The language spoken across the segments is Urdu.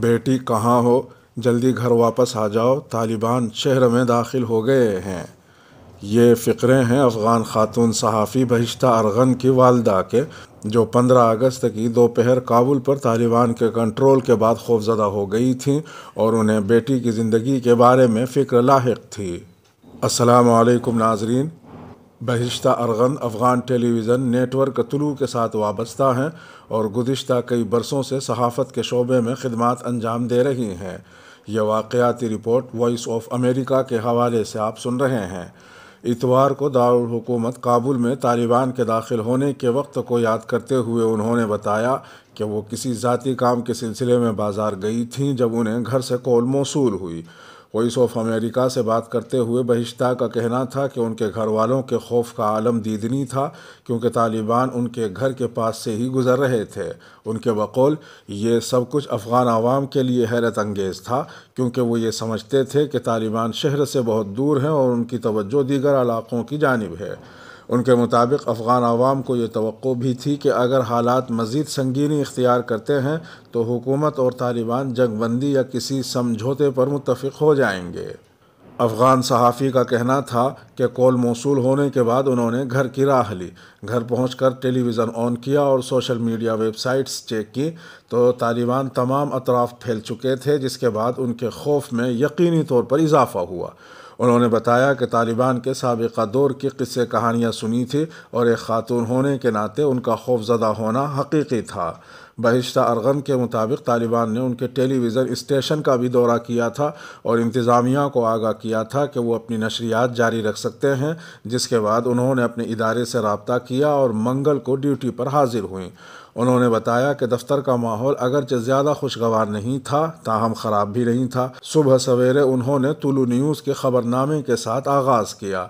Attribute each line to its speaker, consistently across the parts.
Speaker 1: بیٹی کہاں ہو؟ جلدی گھر واپس آ جاؤ، طالبان شہر میں داخل ہو گئے ہیں۔ یہ فقرے ہیں افغان خاتون صحافی بہشتہ ارغن کی والدہ کے، جو 15 اگست کی دوپہر کابل پر طالبان کے کنٹرول کے بعد خوفزدہ ہو گئی تھیں اور انہیں بیٹی کی زندگی کے بارے میں فکر لاحق تھی۔ السلام علیکم ناظرین۔ بہشتہ ارغن افغان ٹیلی ویژن نیٹ ورک طلوع کے ساتھ وابستہ ہیں اور گزشتہ کئی برسوں سے صحافت کے شعبے میں خدمات انجام دے رہی ہیں۔ یہ واقعاتی رپورٹ وائس آف امریکہ کے حوالے سے آپ سن رہے ہیں۔ اتوار کو دارالحکومت کابل میں طالبان کے داخل ہونے کے وقت کو یاد کرتے ہوئے انہوں نے بتایا کہ وہ کسی ذاتی کام کے سلسلے میں بازار گئی تھیں جب انہیں گھر سے کال موصول ہوئی۔ وائس آف امریکہ سے بات کرتے ہوئے بہشتہ کا کہنا تھا کہ ان کے گھر والوں کے خوف کا عالم دیدنی تھا، کیونکہ طالبان ان کے گھر کے پاس سے ہی گزر رہے تھے۔ ان کے بقول یہ سب کچھ افغان عوام کے لیے حیرت انگیز تھا، کیونکہ وہ یہ سمجھتے تھے کہ طالبان شہر سے بہت دور ہیں اور ان کی توجہ دیگر علاقوں کی جانب ہے۔ ان کے مطابق افغان عوام کو یہ توقع بھی تھی کہ اگر حالات مزید سنگینی اختیار کرتے ہیں تو حکومت اور طالبان جنگ بندی یا کسی سمجھوتے پر متفق ہو جائیں گے۔ افغان صحافی کا کہنا تھا کہ کال موصول ہونے کے بعد انہوں نے گھر کی راہ لی۔ گھر پہنچ کر ٹیلی ویژن آن کیا اور social media web sites check کی تو طالبان تمام اطراف پھیل چکے تھے، جس کے بعد ان کے خوف میں یقینی طور پر اضافہ ہوا۔ انہوں نے بتایا کہ طالبان کے سابقہ دور کی قصے کہانیاں سنی تھی اور ایک خاتون ہونے کے ناطے ان کا خوفزدہ ہونا حقیقی تھا۔ بہشتہ ارغن کے مطابق طالبان نے ان کے ٹیلی ویژن اسٹیشن کا بھی دورہ کیا تھا اور انتظامیہ کو آگاہ کیا تھا کہ وہ اپنی نشریات جاری رکھ سکتے ہیں، جس کے بعد انہوں نے اپنے ادارے سے رابطہ کیا اور منگل کو ڈیوٹی پر حاضر ہوئیں۔ انہوں نے بتایا کہ دفتر کا ماحول اگرچہ زیادہ خوشگوار نہیں تھا، تاہم خراب بھی نہیں تھا۔ صبح سویرے انہوں نے طلوع نیوز کے خبرنامے کے ساتھ آغاز کیا۔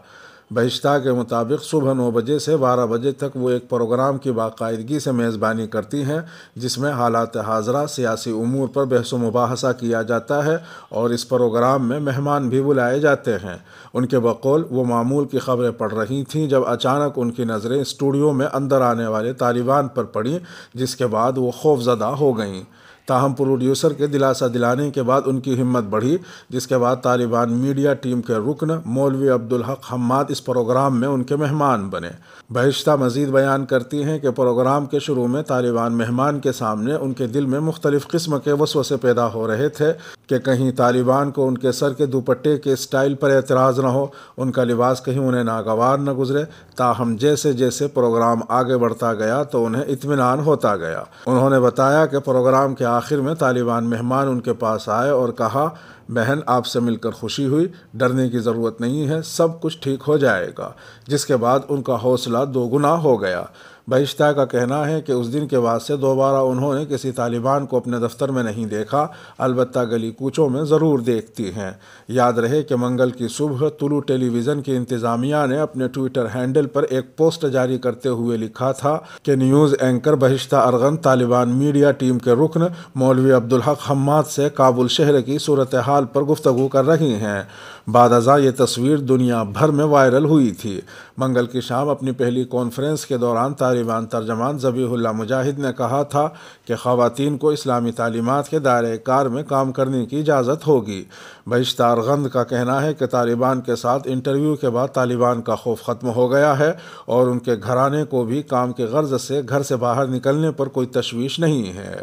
Speaker 1: بہشتہ کے مطابق صبح 9 بجے سے 12 بجے تک وہ ایک پروگرام کی باقاعدگی سے میزبانی کرتی ہیں، جس میں حالات حاضرہ، سیاسی امور پر بحث و مباحثہ کیا جاتا ہے اور اس پروگرام میں مہمان بھی بلائے جاتے ہیں۔ ان کے بقول وہ معمول کی خبریں پڑھ رہی تھیں جب اچانک ان کی نظریں اسٹوڈیو میں اندر آنے والے طالبان پر پڑیں، جس کے بعد وہ خوفزدہ ہو گئیں۔ تاہم پروڈیوسر کے دلاسا دلانے کے بعد ان کی ہمت بڑھی، جس کے بعد طالبان میڈیا ٹیم کے رکن مولوی عبدالحق حماد اس پروگرام میں ان کے مہمان بنے۔ بہشتہ مزید بیان کرتی ہیں کہ پروگرام کے شروع میں طالبان مہمان کے سامنے ان کے دل میں مختلف قسم کے وسوسے پیدا ہو رہے تھے کہ کہیں طالبان کو ان کے سر کے دوپٹے کے اسٹائل پر اعتراض نہ ہو، ان کا لباس کہیں انہیں ناگوار نہ گزرے۔ تاہم جیسے جیسے پروگرام آگے بڑھتا گیا تو انہیں اطمینان ہوتا گیا۔ انہوں نے بتایا کہ پروگرام کے آخر میں طالبان مہمان ان کے پاس آئے اور کہا، بہن آپ سے مل کر خوشی ہوئی، ڈرنے کی ضرورت نہیں ہے، سب کچھ ٹھیک ہو جائے گا، جس کے بعد ان کا حوصلہ دوگنا ہو گیا۔ بہشتہ کا کہنا ہے کہ اس دن کے بعد سے دوبارہ انہوں نے کسی طالبان کو اپنے دفتر میں نہیں دیکھا، البتہ گلی کوچوں میں ضرور دیکھتی ہیں۔ یاد رہے کہ منگل کی صبح طلوع ٹیلی ویژن کی انتظامیہ نے اپنے ٹویٹر ہینڈل پر ایک پوسٹ جاری کرتے ہوئے لکھا تھا کہ نیوز اینکر بہشتہ ارغن طالبان میڈیا ٹیم کے رکن مولوی عبدالحق حماد سے کابل شہر کی صورتحال پر گفتگو کر رہی ہیں۔ بعد ازاں یہ تصویر دنیا بھر میں وائرل ہوئی تھی۔ منگل کی شام اپنی پہلی کانفرنس کے دوران طالبان ترجمان ذبیح اللہ مجاہد نے کہا تھا کہ خواتین کو اسلامی تعلیمات کے دائرۂ کار میں کام کرنے کی اجازت ہوگی۔ بہشتہ ارغن کا کہنا ہے کہ طالبان کے ساتھ انٹرویو کے بعد طالبان کا خوف ختم ہو گیا ہے اور ان کے گھرانے کو بھی کام کے غرض سے گھر سے باہر نکلنے پر کوئی تشویش نہیں ہے۔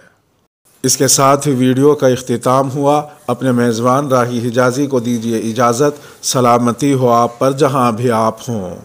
Speaker 1: اس کے ساتھ ہی ویڈیو کا اختتام ہوا۔ اپنے میزبان راہی حجازی کو دیجیے اجازت۔ سلامتی ہو آپ پر جہاں بھی آپ ہوں۔